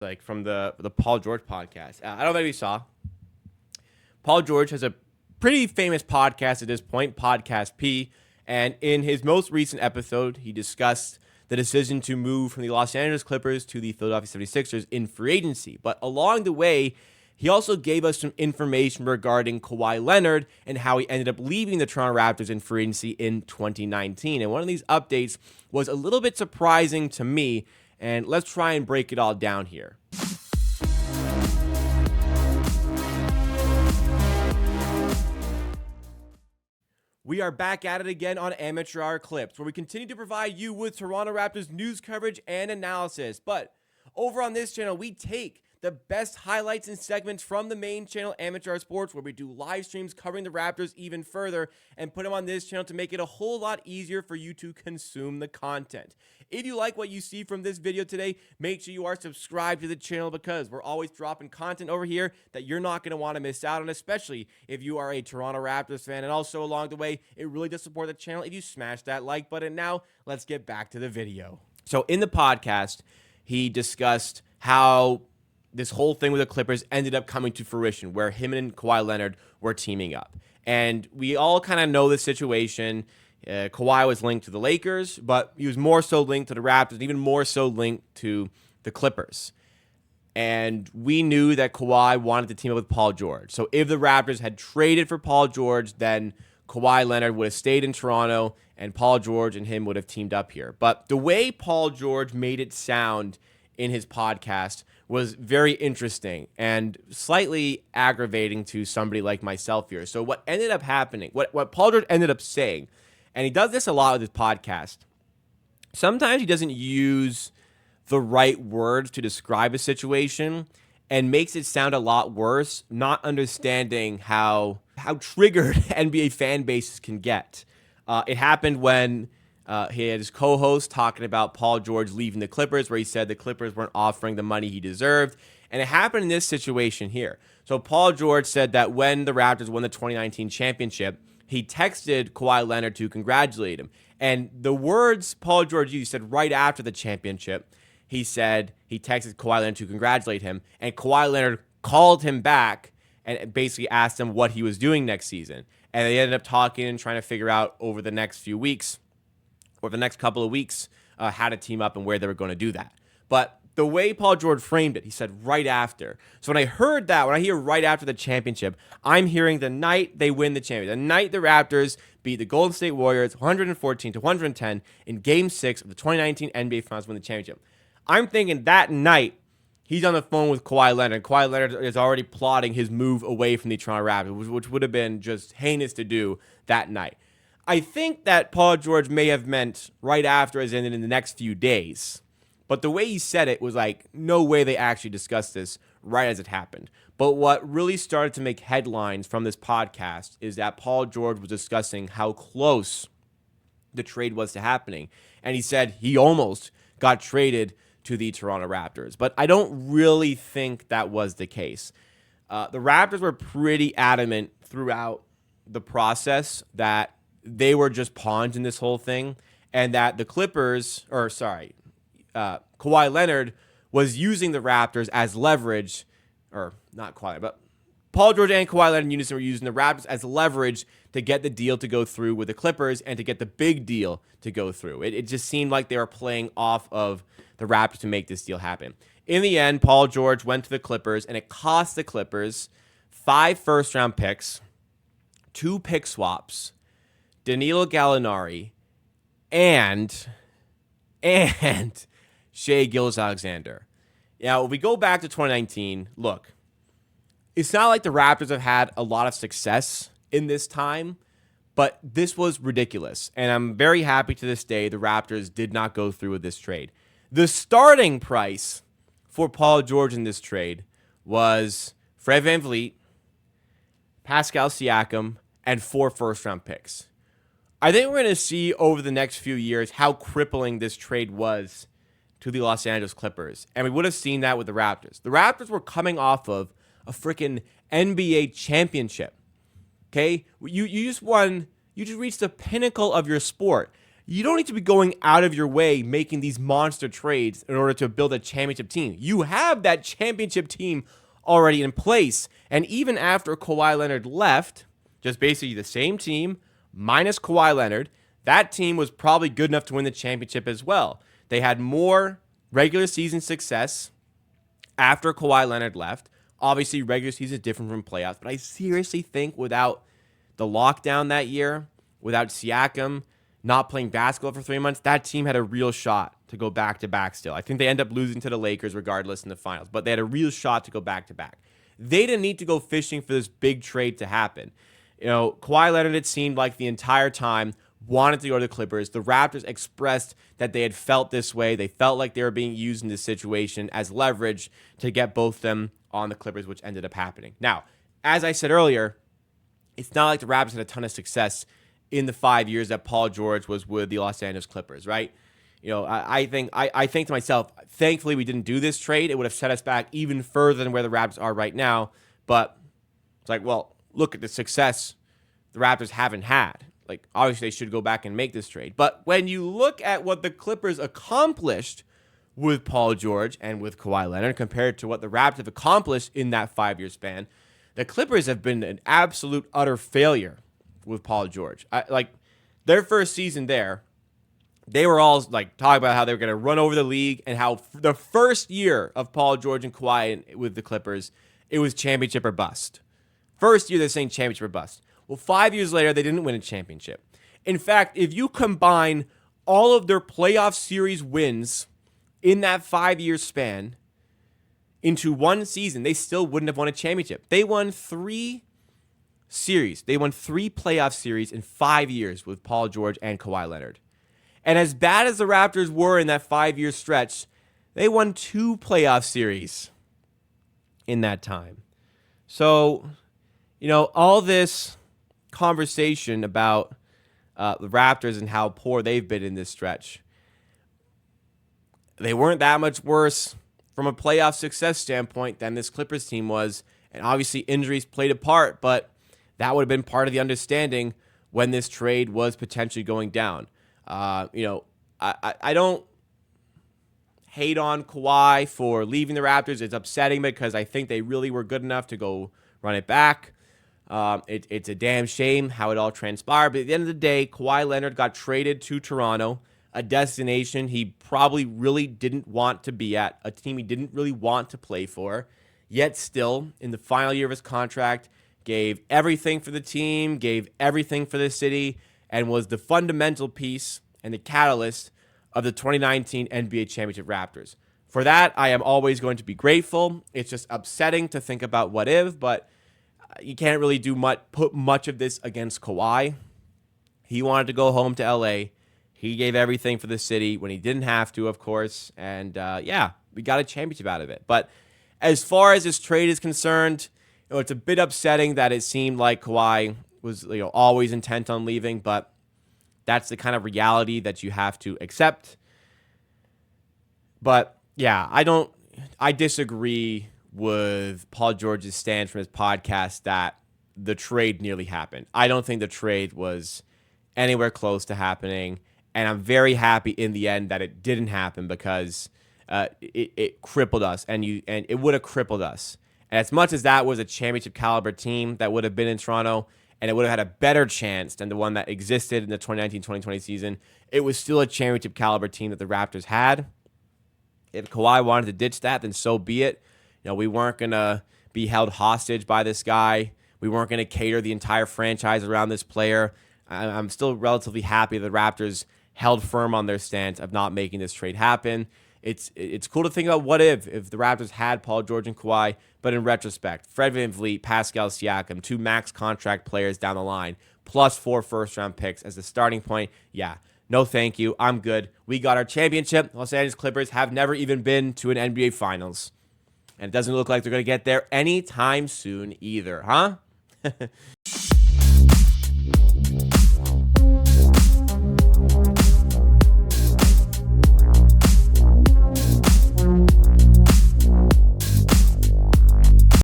like from the Paul George podcast. I don't know if you saw. Paul George has a pretty famous podcast at this point, Podcast P, and in his most recent episode, he discussed the decision to move from the Los Angeles Clippers to the Philadelphia 76ers in free agency. But along the way, he also gave us some information regarding Kawhi Leonard and how he ended up leaving the Toronto Raptors in free agency in 2019. And one of these updates was a little bit surprising to me, and let's try and break it all down here. We are back at it again on Amateur Hour Clips, where we continue to provide you with Toronto Raptors news coverage and analysis. But over on this channel, we take the best highlights and segments from the main channel, Amateur Hour Sports, where we do live streams covering the Raptors even further and put them on this channel to make it a whole lot easier for you to consume the content. If you like what you see from this video today, make sure you are subscribed to the channel because we're always dropping content over here that you're not going to want to miss out on, especially if you are a Toronto Raptors fan. And also along the way, it really does support the channel if you smash that like button. Now, let's get back to the video. So in the podcast, he discussed how this whole thing with the Clippers ended up coming to fruition, where him and Kawhi Leonard were teaming up. And we all kind of know the situation. Kawhi was linked to the Lakers, but he was more so linked to the Raptors, and even more so linked to the Clippers. And we knew that Kawhi wanted to team up with Paul George. So if the Raptors had traded for Paul George, then Kawhi Leonard would have stayed in Toronto, and Paul George and him would have teamed up here. But the way Paul George made it sound in his podcast was very interesting and slightly aggravating to somebody like myself here. So what ended up happening, what Paul George ended up saying, and he does this a lot with his podcast, sometimes he doesn't use the right words to describe a situation and makes it sound a lot worse, not understanding how triggered NBA fan bases can get. It happened when he had his co-host talking about Paul George leaving the Clippers, where he said the Clippers weren't offering the money he deserved. And it happened in this situation here. So Paul George said that when the Raptors won the 2019 championship, he texted Kawhi Leonard to congratulate him. And the words Paul George used, said right after the championship, he said he texted Kawhi Leonard to congratulate him. And Kawhi Leonard called him back and basically asked him what he was doing next season. And they ended up talking and trying to figure out over the next few weeks, or the next couple of weeks, how to team up and where they were going to do that. But the way Paul George framed it, he said right after. So when I heard that, when I hear right after the championship, I'm hearing the night they win the championship, the night the Raptors beat the Golden State Warriors 114-110 in Game 6 of the 2019 NBA Finals, win the championship. I'm thinking that night, he's on the phone with Kawhi Leonard. Kawhi Leonard is already plotting his move away from the Toronto Raptors, which would have been just heinous to do that night. I think that Paul George may have meant right after, as in the next few days. But the way he said it was like, no way they actually discussed this right as it happened. But what really started to make headlines from this podcast is that Paul George was discussing how close the trade was to happening. And he said he almost got traded to the Toronto Raptors. But I don't really think that was the case. The Raptors were pretty adamant throughout the process that they were just pawns in this whole thing, and that the Clippers, Kawhi Leonard was using the Raptors as leverage, or not Kawhi, but Paul George and Kawhi Leonard in unison were using the Raptors as leverage to get the deal to go through with the Clippers and to get the big deal to go through. It just seemed like they were playing off of the Raptors to make this deal happen. In the end, Paul George went to the Clippers, and it cost the Clippers 5 first-round picks, 2 pick swaps, Danilo Gallinari, and Shai Gilgeous-Alexander. Now, if we go back to 2019, look, it's not like the Raptors have had a lot of success in this time, but this was ridiculous. And I'm very happy to this day the Raptors did not go through with this trade. The starting price for Paul George in this trade was Fred VanVleet, Pascal Siakam, and 4 first-round picks. I think we're going to see over the next few years how crippling this trade was to the Los Angeles Clippers. And we would have seen that with the Raptors. The Raptors were coming off of a freaking NBA championship. Okay? You just reached the pinnacle of your sport. you don't need to be going out of your way making these monster trades in order to build a championship team. You have that championship team already in place. And even after Kawhi Leonard left, just basically the same team minus Kawhi Leonard, that team was probably good enough to win the championship as well. They had more regular season success after Kawhi Leonard left. Obviously, regular season is different from playoffs, but I seriously think without the lockdown that year, without Siakam not playing basketball for 3 months, that team had a real shot to go back-to-back still. I think they end up losing to the Lakers regardless in the finals, but they had a real shot to go back-to-back. They didn't need to go fishing for this big trade to happen. Kawhi Leonard, it seemed like the entire time, wanted to go to the Clippers. The Raptors expressed that they had felt this way. They felt like they were being used in this situation as leverage to get both of them on the Clippers, which ended up happening. Now, as I said earlier, it's not like the Raptors had a ton of success in the 5 years that Paul George was with the Los Angeles Clippers, right? I think to myself, thankfully we didn't do this trade. It would have set us back even further than where the Raptors are right now. But it's like, well, look at the success the Raptors haven't had. Like, obviously they should go back and make this trade. But when you look at what the Clippers accomplished with Paul George and with Kawhi Leonard compared to what the Raptors have accomplished in that 5-year span, the Clippers have been an absolute utter failure with Paul George. Their first season there, they were all like talking about how they were going to run over the league and how the first year of Paul George and Kawhi with the Clippers, it was championship or bust. First year they're saying championship or bust. Well, 5 years later, they didn't win a championship. In fact, if you combine all of their playoff series wins in that 5-year span into one season, they still wouldn't have won a championship. They won 3 series. They won 3 playoff series in 5 years with Paul George and Kawhi Leonard. And as bad as the Raptors were in that 5-year stretch, they won 2 playoff series in that time. So, all this conversation about the Raptors and how poor they've been in this stretch, they weren't that much worse from a playoff success standpoint than this Clippers team was. And obviously injuries played a part, but that would have been part of the understanding when this trade was potentially going down. I don't hate on Kawhi for leaving the Raptors. It's upsetting because I think they really were good enough to go run it back. It's a damn shame how it all transpired. But at the end of the day, Kawhi Leonard got traded to Toronto, a destination he probably really didn't want to be at, a team he didn't really want to play for, yet still, in the final year of his contract, gave everything for the team, gave everything for the city, and was the fundamental piece and the catalyst of the 2019 NBA Championship Raptors. For that, I am always going to be grateful. It's just upsetting to think about what if, but you can't really put much of this against Kawhi. He wanted to go home to LA. He gave everything for the city when he didn't have to, of course. And we got a championship out of it. But as far as this trade is concerned, it's a bit upsetting that it seemed like Kawhi was always intent on leaving, but that's the kind of reality that you have to accept. But yeah, I disagree with Paul George's stance from his podcast that the trade nearly happened. I don't think the trade was anywhere close to happening, and I'm very happy in the end that it didn't happen because it crippled us, and it would have crippled us. And as much as that was a championship caliber team that would have been in Toronto, and it would have had a better chance than the one that existed in the 2019-2020 season, it was still a championship caliber team that the Raptors had. If Kawhi wanted to ditch that, then so be it. We weren't going to be held hostage by this guy. We weren't going to cater the entire franchise around this player. I'm still relatively happy the Raptors held firm on their stance of not making this trade happen. It's cool to think about what if the Raptors had Paul George and Kawhi, but in retrospect, Fred VanVleet, Pascal Siakam, 2 max contract players down the line, plus 4 first-round picks as the starting point. Yeah, no thank you. I'm good. We got our championship. Los Angeles Clippers have never even been to an NBA Finals. And it doesn't look like they're going to get there anytime soon either, huh?